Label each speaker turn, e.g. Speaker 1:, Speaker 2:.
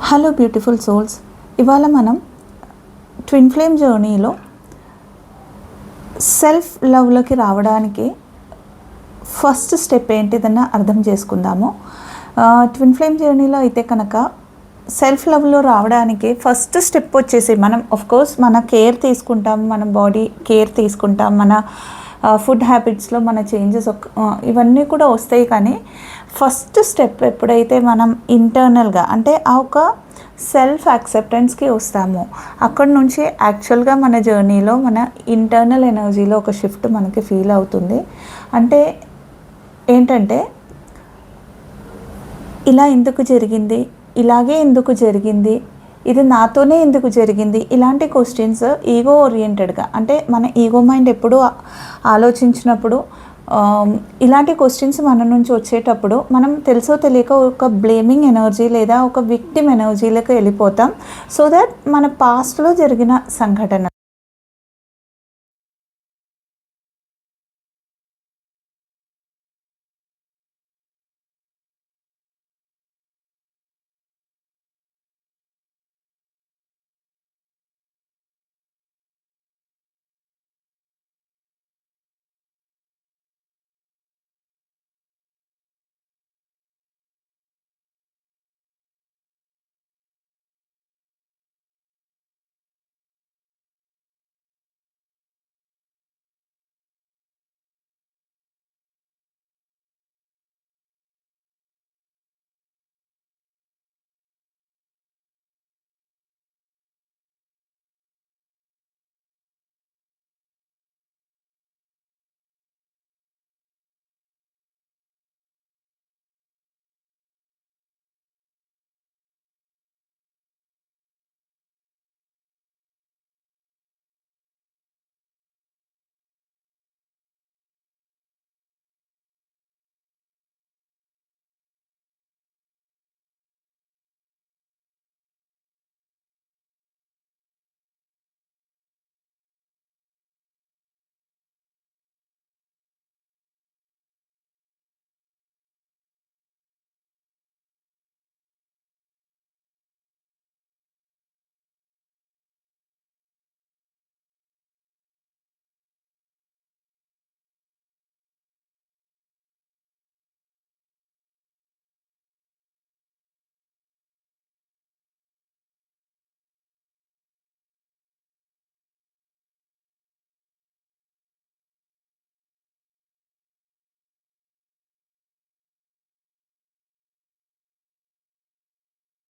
Speaker 1: Hello beautiful souls, ఇవాళ మనం twin flame జర్నీలో సెల్ఫ్ లవ్లోకి రావడానికి ఫస్ట్ స్టెప్ ఏంటిదన్నా అర్థం చేసుకుందాము. ట్విన్ ఫ్లేమ్ జర్నీలో అయితే కనుక సెల్ఫ్ లవ్లో రావడానికి ఫస్ట్ స్టెప్ వచ్చేసి మనం కోర్స్ మన కేర్ తీసుకుంటాం, మన బాడీ కేర్ తీసుకుంటాం, మన ఫుడ్ హ్యాబిట్స్లో మన చేంజెస్ ఇవన్నీ కూడా వస్తాయి. కానీ ఫస్ట్ స్టెప్ ఎప్పుడైతే మనం ఇంటర్నల్గా అంటే ఆ ఒక సెల్ఫ్ యాక్సెప్టెన్స్కి వస్తామో అక్కడి నుంచి యాక్చువల్గా మన జర్నీలో మన ఇంటర్నల్ ఎనర్జీలో ఒక షిఫ్ట్ మనకి ఫీల్ అవుతుంది. అంటే ఏంటంటే ఇలా ఎందుకు జరిగింది, ఇలాగే ఎందుకు జరిగింది, ఇది నాతోనే ఎందుకు జరిగింది, ఇలాంటి క్వశ్చన్స్ ఈగో ఓరియంటెడ్గా అంటే మన ఈగో మైండ్ ఎప్పుడు ఆలోచించినప్పుడు ఇలాంటి క్వశ్చన్స్ మన నుంచి వచ్చేటప్పుడు మనం తెలుసో తెలియక ఒక బ్లేమింగ్ ఎనర్జీ లేదా ఒక విక్టిమ్ ఎనర్జీలోకి వెళ్ళిపోతాం. సో దట్ మన పాస్ట్లో జరిగిన సంఘటన